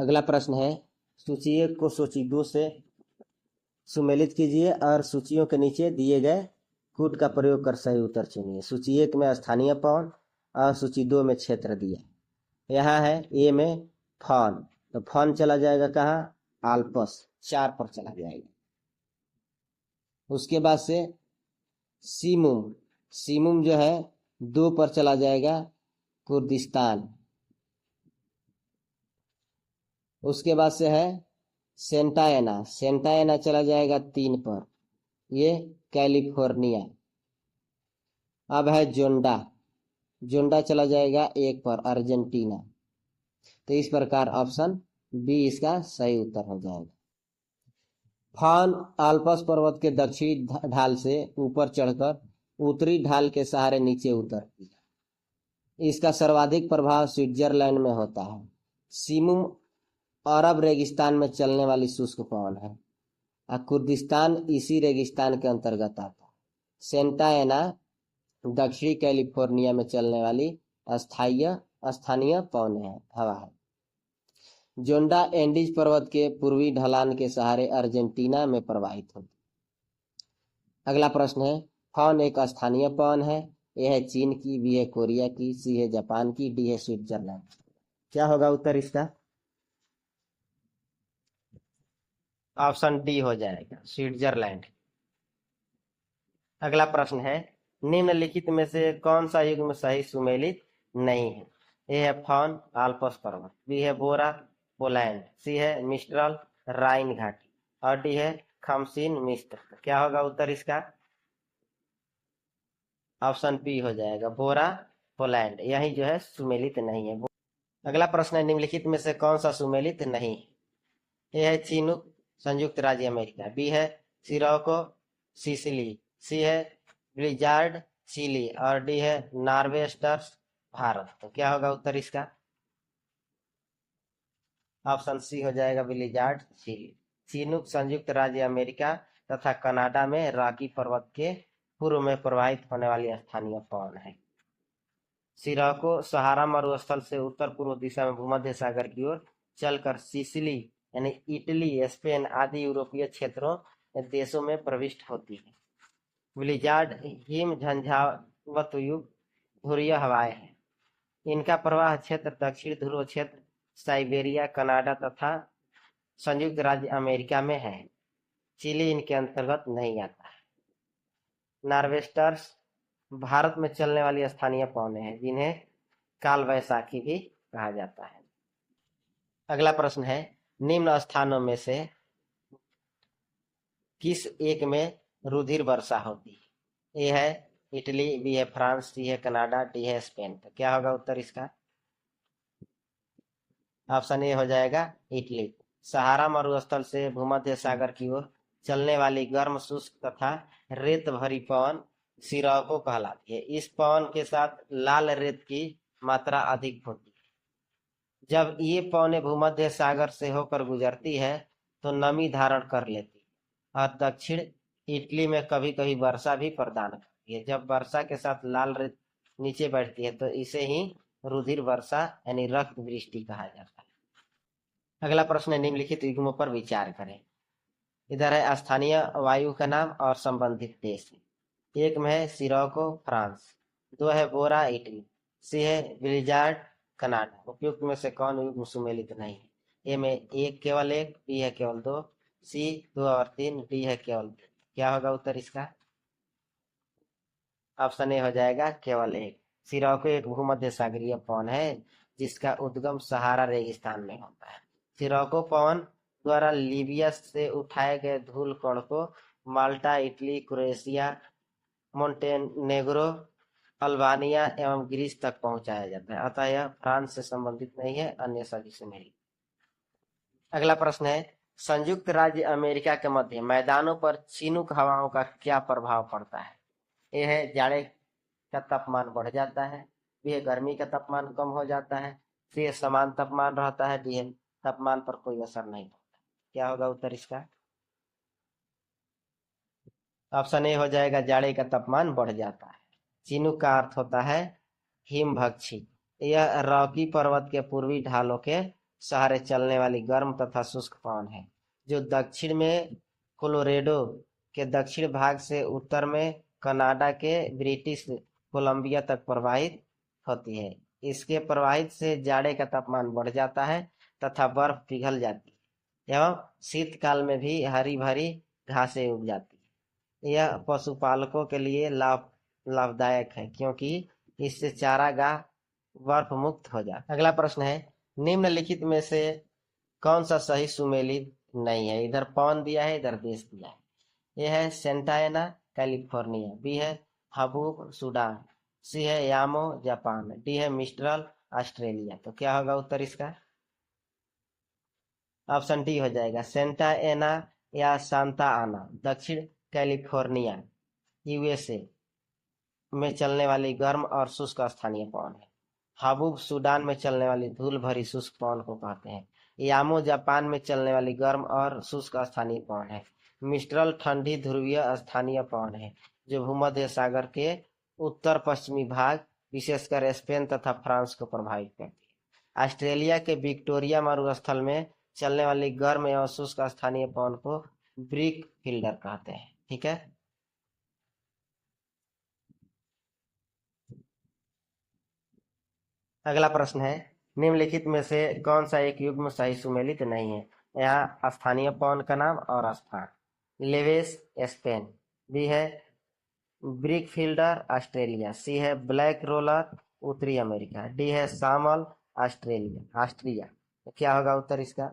अगला प्रश्न है, सूची 1 को सूची 2 से सुमेलित कीजिए और सूचियों के नीचे दिए गए कूट का प्रयोग कर सही उत्तर चुनिए। सूची 1 में स्थानीय पवन और सूची 2 में क्षेत्र दिया। यहाँ है ए में फॉन, तो फॉन चला जाएगा कहाँ? आल्पस 4 पर चला जाएगा। उसके बाद से सीमुम, सीमुम जो है 2 पर चला जाएगा, कुर्दिस्तान। उसके बाद से है सेंटायना, सेंटायना चला जाएगा 3 पर, ये कैलिफोर्निया। अब है जोंडा, जोंडा चला जाएगा 1 पर, अर्जेंटीना। तो इस प्रकार ऑप्शन बी इसका सही उत्तर हो जाएगा। फॉन आल्पस पर्वत के दक्षिणी ढाल से ऊपर चढ़कर उत्तरी ढाल के सहारे नीचे उतरती है। इसका सर्वाधिक प्रभाव स्विट्जरलैंड में होता है। सीमुम अरब रेगिस्तान में चलने वाली शुष्क पवन है और कुर्दिस्तान इसी रेगिस्तान के अंतर्गत आता है। सेंटा एना दक्षिणी कैलिफोर्निया में चलने वाली स्थानीय पवन है, हवा है। जोंडा एंडीज पर्वत के पूर्वी ढलान के सहारे अर्जेंटीना में प्रवाहित होती। अगला प्रश्न है, फॉन एक स्थानीय पवन है। ए है चीन की, बी है कोरिया की, सी है जापान की, डी है स्विट्जरलैंड। क्या होगा उत्तर इसका? ऑप्शन डी हो जाएगा, स्विट्जरलैंड। अगला प्रश्न है, निम्नलिखित में से कौन सा युग्म सही सुमेलित नहीं है? ए है फॉन आल्पस पर्वत, बी है बोरा पोलैंड, सी है मिस्ट्रल राइन घाटी और डी है खमसिन मिस्र। क्या होगा उत्तर इसका? ऑप्शन बी हो जाएगा, बोरा पोलैंड, यही जो है सुमेलित नहीं है। अगला प्रश्न है, निम्नलिखित में से कौन सा सुमेलित नहीं है? ए है चिनूक संयुक्त राज्य अमेरिका, बी है सिरोको सिसिली, सी है ब्लिजार्ड चिली और डी है नॉर्वेस्टर्स भारत। तो क्या होगा उत्तर इसका? ऑप्शन सी हो जाएगा, ब्लिजार्ड चिली। चिनूक संयुक्त राज्य अमेरिका तथा कनाडा में रॉकी पर्वत के पूर्व में प्रवाहित होने वाली स्थानीय पवन है। सिरोको सहारा मरुस्थल से उत्तर पूर्व दिशा में भूमध्य सागर की ओर चलकर सिसिली यानी इटली, स्पेन आदि यूरोपीय क्षेत्रों देशों में प्रविष्ट होती है। ब्लिजार्ड हिम झंझावत युक्त ध्रुवीय हवाएं हैं। इनका प्रवाह क्षेत्र दक्षिण ध्रुव क्षेत्र, साइबेरिया, कनाडा तथा संयुक्त राज्य अमेरिका में है। चिली इनके अंतर्गत नहीं आता है। नॉर्वेस्टर्स भारत में चलने वाली स्थानीय पवनें हैं, जिन्हें काल वैशाखी भी कहा जाता है। अगला प्रश्न है, निम्न स्थानों में से किस एक में रुधिर वर्षा होती है? ए है इटली, बी है फ्रांस, सी है कनाडा, डी है स्पेन। तो क्या होगा उत्तर इसका? ऑप्शन ए हो जाएगा, इटली। सहारा मरुस्थल से भूमध्य सागर की ओर चलने वाली गर्म शुष्क तथा रेत भरी पवन सिरोको कहलाती है। इस पवन के साथ लाल रेत की मात्रा अधिक होती है। जब ये पवनें भूमध्य सागर से होकर गुजरती है तो नमी धारण कर लेती है और दक्षिण इटली में कभी कभी वर्षा भी प्रदान करती है। जब वर्षा के साथ लाल रेत नीचे बैठती है तो इसे ही रुधिर वर्षा यानी रक्त वृष्टि कहा जाता है। अगला प्रश्न है, निम्नलिखित युग्मों पर विचार करें। इधर है स्थानीय वायु का नाम और संबंधित देश। एक में है सिरोको फ्रांस, 2 है बोरा इटली, सी है ब्लिजार्ड कनाडा। उपयुक्त में से कौन युग्म सुमेलित नहीं है? ए में एक केवल 1, बी है केवल 2, सी 2 और 3, डी है केवल 2। क्या होगा उत्तर इसका? ऑप्शन ए हो जाएगा, केवल 1। सिरोको एक भूमध्य सागरीय पवन है जिसका उद्गम सहारा रेगिस्तान में होता है। सिरोको पवन द्वारा लीबिया से उठाए गए धूल कण को माल्टा, इटली, क्रोएशिया, मोंटेनेग्रो, अल्बानिया एवं ग्रीस तक पहुंचाया जाता है। अतः यह फ्रांस से संबंधित नहीं है, अन्य सभी से मेरी। अगला प्रश्न है, संयुक्त राज्य अमेरिका के मध्य मैदानों पर चिनूक हवाओं का क्या प्रभाव पड़ता है? यह है जाड़े का तापमान बढ़ जाता है, बी है गर्मी का तापमान कम हो जाता है, सी है समान तापमान रहता है, डी है तापमान पर कोई असर नहीं होता। क्या होगा उत्तर इसका? ऑप्शन ए हो जाएगा, जाड़े का तापमान बढ़ जाता है। चिनूक का अर्थ होता है हिमभक्षी। यह रॉकी पर्वत के पूर्वी ढालों के सहारे चलने वाली गर्म तथा शुष्क पवन है, जो दक्षिण में कोलोरेडो के दक्षिण भाग से उत्तर में कनाडा के ब्रिटिश कोलंबिया तक प्रवाहित होती है। इसके प्रवाहित से जाड़े का तापमान बढ़ जाता है तथा बर्फ पिघल जाती है एवं शीतकाल में भी हरी भरी घासें उग जाती है। यह पशुपालकों के लिए लाभदायक है, क्योंकि इससे चारागाह बर्फ मुक्त हो जाता है। अगला प्रश्न है, निम्नलिखित में से कौन सा सही सुमेलित नहीं है? इधर पवन दिया है, इधर देश दिया है। यह है सेंटा एना कैलिफोर्निया, बी है हबूब सूडान, सी है यामो जापान, डी है मिस्ट्रल ऑस्ट्रेलिया। तो क्या होगा उत्तर इसका? ऑप्शन डी हो जाएगा, सेंटा एना या सांता आना दक्षिण कैलिफोर्निया यूएसए में चलने वाली गर्म और शुष्क स्थानीय पवन है। हबूब सूडान में चलने वाली धूल भरी शुष्क पवन को कहते हैं। यामो जापान में चलने वाली गर्म और शुष्क स्थानीय पवन है। मिस्ट्रल ठंडी ध्रुवीय स्थानीय पवन है, जो भूमध्य सागर के उत्तर पश्चिमी भाग विशेषकर स्पेन तथा फ्रांस को प्रभावित करती है। ऑस्ट्रेलिया के विक्टोरिया मरुस्थल में चलने वाली गर्म एवं शुष्क स्थानीय पवन को ब्रिक फील्डर कहते हैं। ठीक है, अगला प्रश्न है, निम्नलिखित में से कौन सा एक युग्म सही सुमेलित नहीं है? यहाँ स्थानीय पवन का नाम और स्थान। लेवेस स्पेन, बी है ब्रिक फील्डर ऑस्ट्रेलिया, सी है ब्लैक रोलर उत्तरी अमेरिका, डी है सामल ऑस्ट्रिया। तो क्या होगा उत्तर इसका?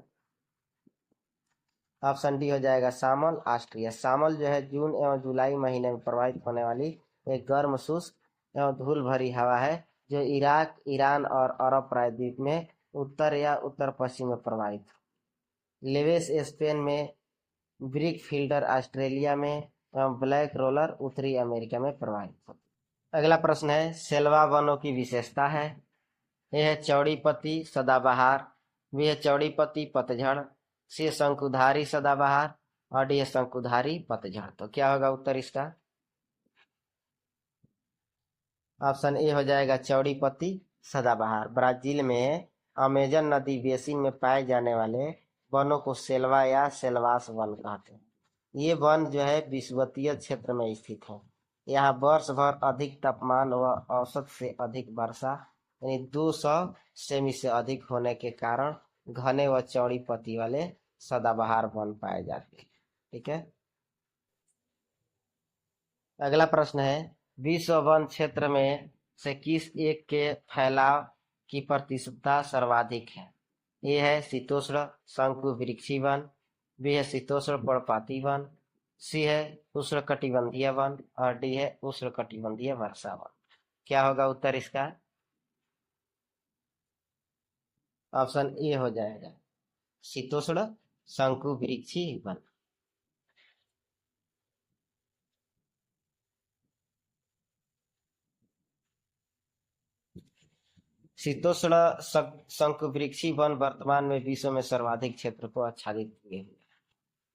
ऑप्शन डी हो जाएगा, सामल ऑस्ट्रिया। सामल जो है जून एवं जुलाई महीने में प्रवाहित होने वाली एक गर्म शुष्क एवं धूल भरी हवा है, जो इराक, ईरान और अरब प्रायद्वीप में उत्तर या उत्तर पश्चिम में प्रवाहित। लेवेस स्पेन में, ब्रिक फील्डर ऑस्ट्रेलिया में एवं ब्लैक रोलर उत्तरी अमेरिका में प्रवाहित होती। अगला प्रश्न है, सेल्वा वनों की विशेषता है। यह है चौड़ी पत्ती सदाबहार, बी है चौड़ी पत्ती पतझड़, सी है शंकुधारी सदाबहार और डी है शंकुधारी पतझड़। तो क्या होगा उत्तर इसका? ऑप्शन ए हो जाएगा, चौड़ी पत्ती सदाबहार। ब्राजील में अमेजन नदी बेसिन में पाए जाने वाले वनों को सेल्वा या सेल्वास वन कहते हैं। ये वन जो है विषुवतीय क्षेत्र में स्थित है। यहाँ वर्ष भर अधिक तापमान व औसत से अधिक वर्षा यानी 200 सेमी से अधिक होने के कारण घने व चौड़ी पत्ती वाले सदाबहार वन पाए जाते हैं। ठीक है, अगला प्रश्न है, विश्व वन क्षेत्र में से किस एक के फैलाव की प्रतिशतता सर्वाधिक है? ये है शीतोष्ण शंकु वृक्षी वन, बी है शीतोष्ण पर्णपाती वन, सी है उष्णकटिबंधीय वन और डी है उष्णकटिबंधीय वर्षा वन। क्या होगा उत्तर इसका? ऑप्शन ए हो जाएगा, शीतोष्ण शंकु वृक्षी वन। शीतोष्ण शंकुवृक्षी वन वर्तमान में विश्व में सर्वाधिक क्षेत्र को आच्छादित किए हुए।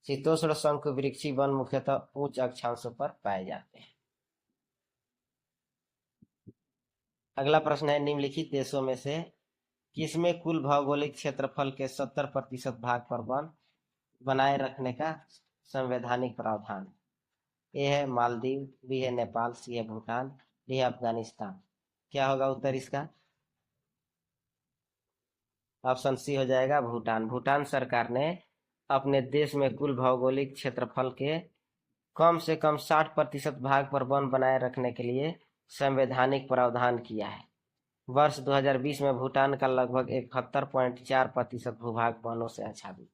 शीतोष्ण शंकुवृक्षी वन मुख्यतः उच्च अक्षांशों पर पाए जाते हैं। अगला प्रश्न है, निम्नलिखित देशों में से किसमें कुल भौगोलिक क्षेत्रफल के 70% भाग पर वन बनाए रखने का संवैधानिक प्रावधान है? ए है मालदीव, बी है नेपाल, सी है भूटान, डी है अफगानिस्तान। क्या होगा उत्तर इसका? ऑप्शन सी हो जाएगा, भूटान। भूटान सरकार ने अपने देश में कुल भौगोलिक क्षेत्रफल के कम से कम 60% भाग पर वन बनाए रखने के लिए संवैधानिक प्रावधान किया है। वर्ष 2020 में भूटान का लगभग 71.4% भूभाग वनों से आच्छादित।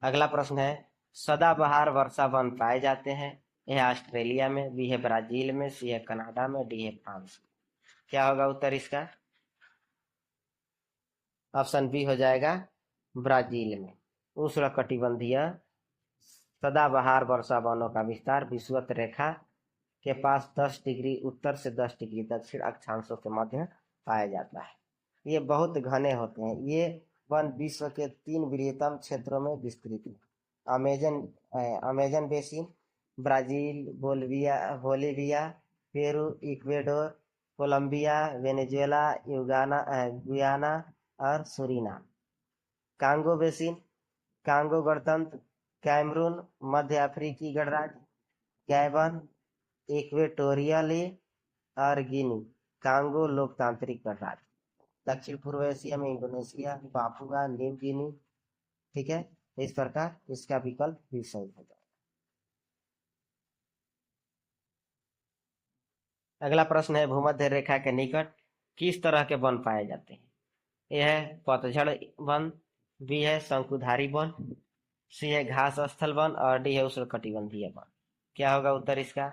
अगला प्रश्न है, सदाबहार वर्षा वन पाए जाते हैं? यह ऑस्ट्रेलिया में, बी है ब्राजील में, सी है कनाडा में, डी है फ्रांस में। क्या होगा उत्तर इसका? ऑप्शन बी हो जाएगा, ब्राजील में। उष्णकटिबंधीय सदाबहार वर्षा वनों का विस्तार विषुवत रेखा के पास 10 डिग्री उत्तर से 10 डिग्री दक्षिण अक्षांशों के मध्य पाया जाता है। ये बहुत घने होते हैं। ये वन विश्व के 3 वृहत्तम क्षेत्रों में विस्तृत है। Amazon basin, Brazil, Bolivia, Peru, Ecuador, Colombia, Venezuela, Guyana, और सूरीनाम। कांगो बेसिन, कांगो गणतंत्र, कैमरून मध्य अफ्रीकी गणराज्य, गैबन, इक्वेटोरियल और गिनी कांगो लोकतांत्रिक गणराज्य। दक्षिण पूर्व एशिया में इंडोनेशिया, पापुआ न्यू गिनी। ठीक है, इस प्रकार इसका विकल्प भी सही हो जाएगा। अगला प्रश्न है, भूमध्य रेखा के निकट किस तरह के वन पाए जाते हैं? ए है पतझड़ वन, बी है शंकुधारी वन, सी है घास स्थल वन और डी है उष्णकटिबंधीय वन। क्या होगा उत्तर इसका?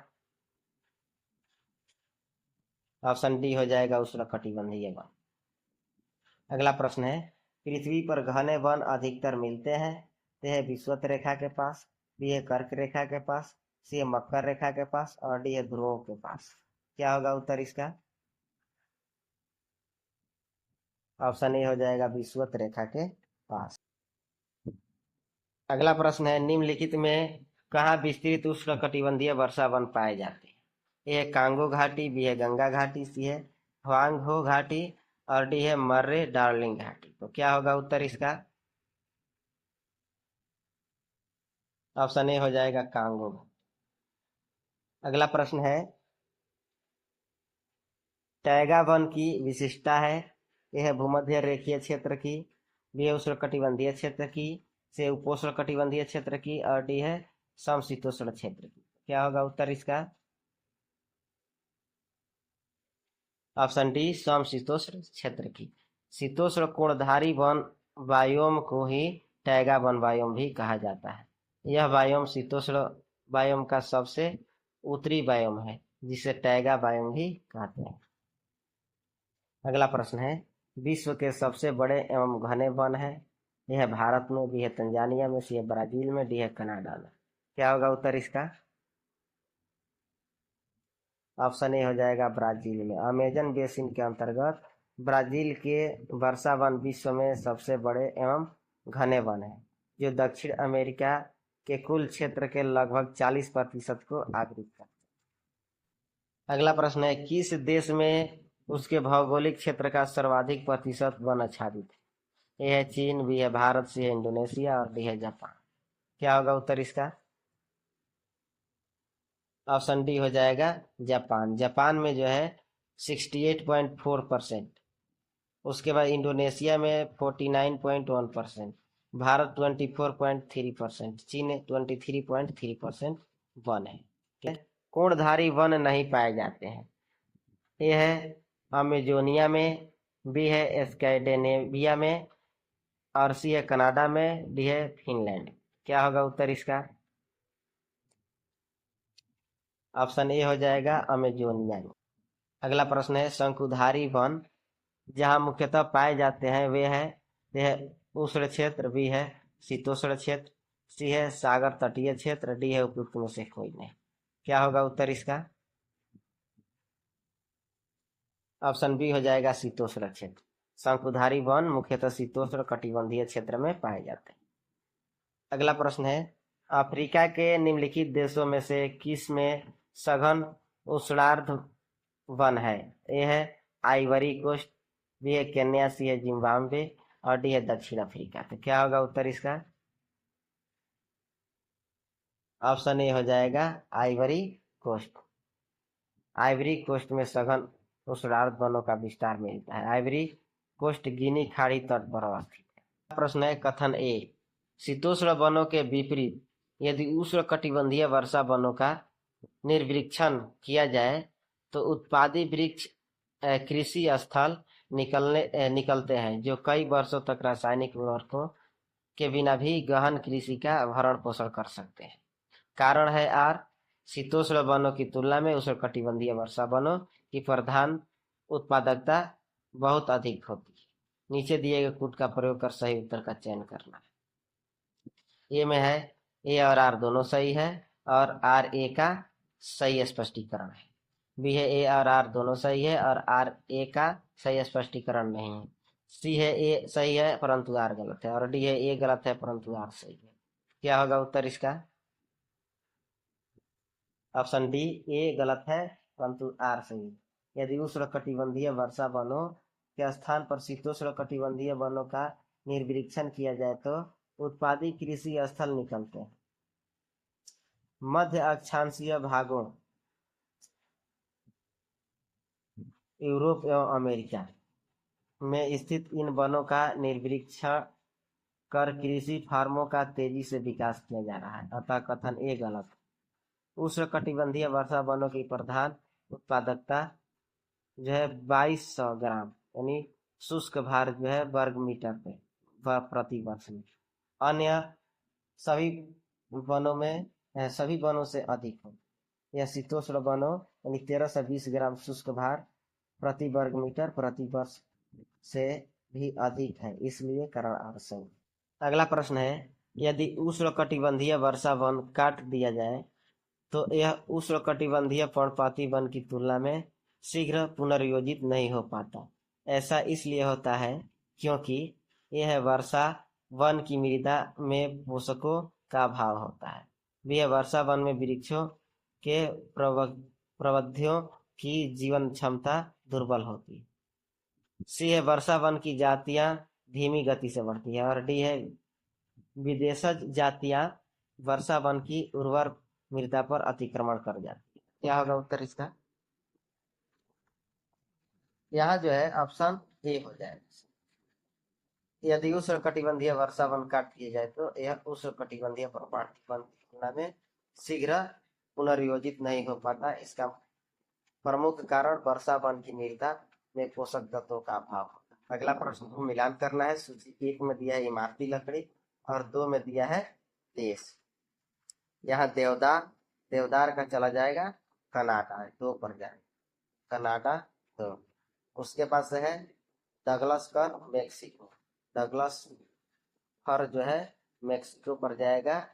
ऑप्शन डी हो जाएगा उष्णकटिबंधीय वन। अगला प्रश्न है, पृथ्वी पर घने वन अधिकतर मिलते हैं। ए है विषुवत रेखा के पास, बी है कर्क रेखा के पास, सी है मकर रेखा के पास और डी है ध्रुवों के पास। क्या होगा उत्तर इसका? ऑप्शन ए हो जाएगा विषुवत रेखा के पास। अगला प्रश्न है, निम्नलिखित में कहाँ विस्तृत उष्णकटिबंधीय वर्षा वन पाए जाते हैं? ए है कांगो घाटी, बी है गंगा घाटी, सी है हुआंग हो घाटी और डी है मर्रे डार्लिंग घाटी। तो क्या होगा उत्तर इसका? ऑप्शन ए हो जाएगा कांगो। अगला प्रश्न है, टैगा वन की विशिष्टता है। यह है भूमध्य रेखीय क्षेत्र की, बी है उष्णकटिबंधीय क्षेत्र की, सी उपोष्ण कटिबंधीय क्षेत्र की और डी है समशीतोष्ण क्षेत्र की। क्या होगा उत्तर इसका? ऑप्शन डी समशीतोष्ण क्षेत्र की। शीतोष्ण कोणधारी वन वायोम को ही टैगा वन वायोम भी कहा जाता है। यह वायोम शीतोष्ण वायोम का सबसे उत्तरी वायोम है, जिसे टैगा वायोम भी कहते हैं। अगला प्रश्न है, विश्व के सबसे बड़े एवं घने वन है। यह है भारत में, बी है तंजानिया में, सी है ब्राजील में, डी है कनाडा में। क्या होगा उत्तर इसका? ऑप्शन ए हो जाएगा ब्राजील में। अमेजन बेसिन के अंतर्गत ब्राजील के वर्षा वन विश्व में सबसे बड़े एवं घने वन है, जो दक्षिण अमेरिका के कुल क्षेत्र के लगभग 40% को आवृत करते हैं। अगला प्रश्न है, किस देश में उसके भौगोलिक क्षेत्र का सर्वाधिक प्रतिशत वन आच्छादित है? ए है चीन, बी है भारत, सी है इंडोनेशिया और डी है जापान। क्या होगा उत्तर इसका? ऑप्शन डी हो जाएगा जापान। जापान में जो है 68.4%, उसके बाद इंडोनेशिया में 49.1%, भारत 24.3%, चीन 23.3% वन है। ठीक है, कोणधारी वन नहीं पाए जाते हैं। ये है अमेजोनिया में, बी है स्कैंडिनेविया में और सी है कनाडा में, डी है फिनलैंड। क्या होगा उत्तर इसका? ऑप्शन ए हो जाएगा अमेजोनिया में। अगला प्रश्न है, शंकुधारी वन जहाँ मुख्यतः पाए जाते हैं वे है उष्ण क्षेत्र, बी है शीतोष्ण क्षेत्र, सी है सागर तटीय क्षेत्र, डी है उपयुक्त में से कोई नहीं। क्या होगा उत्तर इसका? ऑप्शन बी हो जाएगा शीतोष्ण क्षेत्र। शंकुधारी वन मुख्यतः शीतोष्ण कटिबंधीय क्षेत्र में पाए जाते हैं। अगला प्रश्न है, अफ्रीका के निम्नलिखित देशों में से किस में सघन उष्णार्ध वन है? ए है आइवरी कोस्ट, बी है केन्या, सी है जिम्बाब्वे और डी है दक्षिण अफ्रीका। तो क्या होगा उत्तर इसका? ऑप्शन ए हो जाएगा आइवरी कोस्ट। आइवरी कोस्ट में सघन उष्णार्ध वनों का विस्तार मिलता है। आइवरी कोस्ट गिनी खाड़ी तट पर अवस्थित है। प्रश्न है, कथन ए, शीतोष्ण वनों के विपरीत यदि उष्ण कटिबंधीय वर्षा वनों का निर्वृक्षण किया जाए तो उत्पादी वृक्ष कृषि स्थल निकलते हैं, जो कई वर्षों तक रासायनिक उर्वरकों के बिना भी गहन कृषि का भरण पोषण कर सकते हैं। कारण है आर, शीतोष्ण वनों की तुलना में उष्णकटिबंधीय वर्षा वनों की प्रधान उत्पादकता बहुत अधिक होती है। नीचे दिए गए कूट का प्रयोग कर सही उत्तर का चयन करना है। ए में है ए और आर दोनों सही है और आर ए का सही स्पष्टीकरण है। बी है ए और आर दोनों सही है और आर ए का सही स्पष्टीकरण नहीं है। सी है ए सही है परंतु आर गलत है और डी है ए गलत है परंतु आर सही है। क्या होगा उत्तर इसका? ऑप्शन डी ए गलत है परंतु आर सही। यदि उष्णकटिबंधीय वर्षा वनों के स्थान पर शीतोष्ण कटिबंधीय वनों का निर्वृक्षण किया जाए तो उत्पादी कृषि स्थल निकलते हैं। मध्य अक्षांशीय भागों यूरोप एवं अमेरिका में स्थित इन वनों का निर्वृक्षण कर कृषि फार्मों का तेजी से विकास किया जा रहा है। अतः कथन ए गलत। उष्णकटिबंधीय वर्षा वनों की प्रधान उत्पादकता जो है 2200 ग्राम यानी शुष्क भार जो है वर्ग मीटर पे प्रति वर्ष में। अन्य सभी वनों से अधिक हो। यह शीतोष्ण वनों यानी 13 से 20 ग्राम शुष्क भार प्रति वर्ग मीटर प्रति वर्ष से भी अधिक है, इसलिए करण आवश्यक। अगला प्रश्न है, यदि उष्णकटिबंधीय वर्षा वन काट दिया जाए तो यह उष्णकटिबंधीय पर्णपाती वन की तुलना में शीघ्र पुनर्योजित नहीं हो पाता। ऐसा इसलिए होता है क्योंकि यह वर्षा वन की मृदा में पोषकों का अभाव होता है। यह वर्षा वन में वृक्षों के प्रवृद्धियों की जीवन क्षमता दुर्बल होती है। सी है, वर्षा वन की जातियां धीमी गति से बढ़ती है। और डी है, विदेशज जातियां वर्षा वन की उर्वर मृदा पर अतिक्रमण कर जाती है। क्या होगा उत्तर इसका? यहाँ जो है ऑप्शन ए हो जाएगा। यदि उष्णकटिबंधीय वर्षा वन काट दिए जाए तो यह उष्णकटिबंधीय पर्णपाती वन की तुलना में शीघ्र पुनर्योजित नहीं हो पाता। इसका प्रमुख कारण वर्षा वन की मृदा में पोषक तत्वों का अभाव होता है। अगला प्रश्न को मिलान करना है। सूची 1 में दिया है इमारती लकड़ी और 2 में दिया है देश। यहाँ देवदार का चला जाएगा कनाडा, 2 पर जाएगा कनाडा। तो उसके पास है डगलस कर मेक्सिको, डगलस फर जो है मेक्सिको पर जाएगा।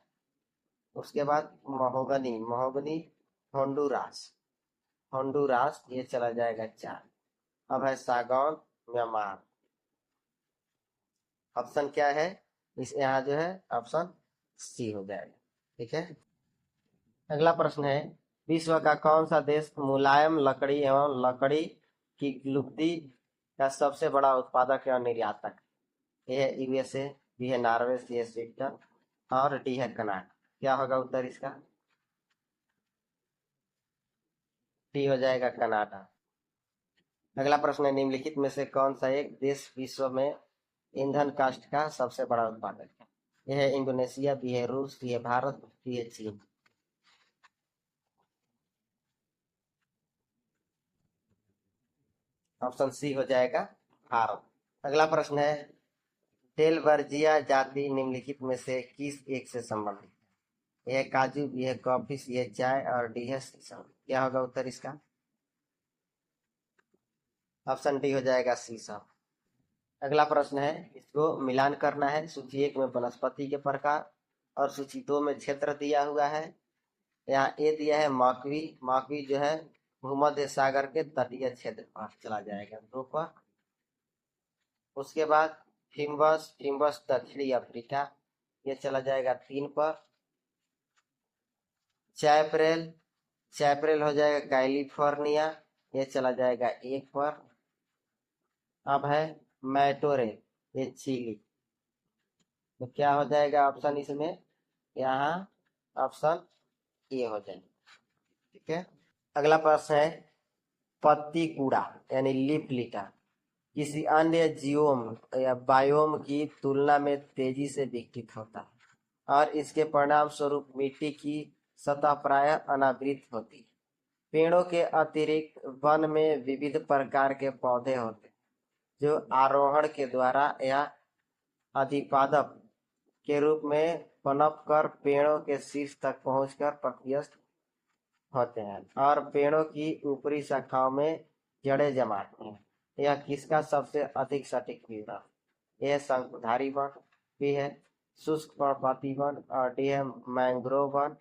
उसके बाद महोगनी होंडुरास ये चला जाएगा 4। अब है सागौन म्यांमार। ऑप्शन क्या है इस, यहाँ जो है ऑप्शन सी हो जाएगा। ठीक है। अगला प्रश्न है, विश्व का कौन सा देश मुलायम लकड़ी एवं लकड़ी की लुगदी का सबसे बड़ा उत्पादक एवं निर्यातक? ए है यूएसए, बी है नॉर्वे, सी है स्वीडन और डी है कनाडा। क्या होगा उत्तर इसका? डी हो जाएगा कनाडा। अगला प्रश्न है, निम्नलिखित में से कौन सा एक देश विश्व में ईंधन काष्ठ का सबसे बड़ा उत्पादक है? यह है इंडोनेशिया, बी है रूस, सी है भारत, डी है चीन। ऑप्शन सी हो जाएगा भारत। अगला प्रश्न है, डेलवर्जिया जाति निम्नलिखित में से किस एक से संबंधित है? यह काजू, बी है कॉफी, सी है चाय और डी है शीशम। क्या होगा उत्तर इसका? ऑप्शन डी हो जाएगा शीशम। अगला प्रश्न है, इसको मिलान करना है। सूची 1 में वनस्पति के प्रकार और सूची 2 में क्षेत्र दिया हुआ है। यहाँ ए दिया है मॉकवी जो है भूमध्य सागर के तटीय क्षेत्र पर चला जाएगा 2 पर। उसके बाद फिम्बस दक्षिणी अफ्रीका ये चला जाएगा 3 पर। चैपरेल हो जाएगा कैलिफोर्निया ये चला जाएगा 1 पर। अब है मैटोरेल ये चिली, तो क्या हो जाएगा ऑप्शन इसमें? यहाँ ऑप्शन ए हो जाएगा। ठीक है। अगला प्रश्न है, पत्ती कूड़ा यानी लीफ लिटर किसी अन्य जियोम या बायोम की तुलना में तेजी से विकसित होता है और इसके परिणाम स्वरूप मिट्टी की सतह प्रायः अनावृत होती है। पेड़ों के अतिरिक्त वन में विविध प्रकार के पौधे होते हैं जो आरोहण के द्वारा या अधिपादप के रूप में पनप कर पेड़ों के शीर्ष तक पहुंचकर प्रत्यस्त होते हैं और पेड़ों की ऊपरी शाखाओं में जड़ें जमाते हैं। यह किसका सबसे अधिक सटीक विवरण? यह शंकुधारी वन, बी है शुष्क पर्णपाती वन और डी है मैंग्रोव वन,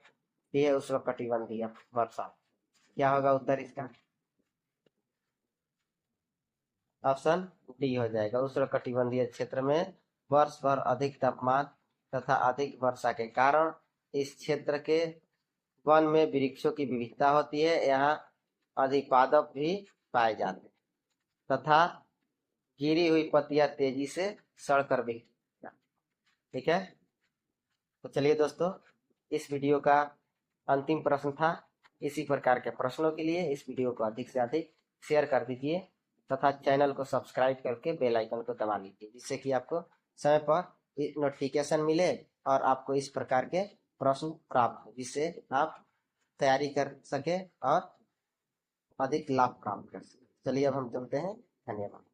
डी है उष्णकटिबंधीय वर्षा। क्या होगा उत्तर इसका? ऑप्शन डी हो जाएगा। उष्णकटिबंधीय क्षेत्र में वर्ष भर अधिक तापमान तथा अधिक वर्षा के कारण इस क्षेत्र के वन में वृक्षों की विविधता होती है। यहाँ अधिपादप भी पाए जाते हैं तथा गिरी हुई पत्तियां तेजी से सड़कर बिखर। ठीक है, तो चलिए दोस्तों, इस वीडियो का अंतिम प्रश्न था। इसी प्रकार के प्रश्नों के लिए इस वीडियो को अधिक से अधिक शेयर कर दीजिए तथा चैनल को सब्सक्राइब करके बेल आइकन को दबा लीजिए, जिससे कि आपको समय पर नोटिफिकेशन मिले और आपको इस प्रकार के प्रश्न प्राप्त हो, जिससे आप तैयारी कर सके और अधिक लाभ प्राप्त कर सके। चलिए अब हम चलते हैं। धन्यवाद।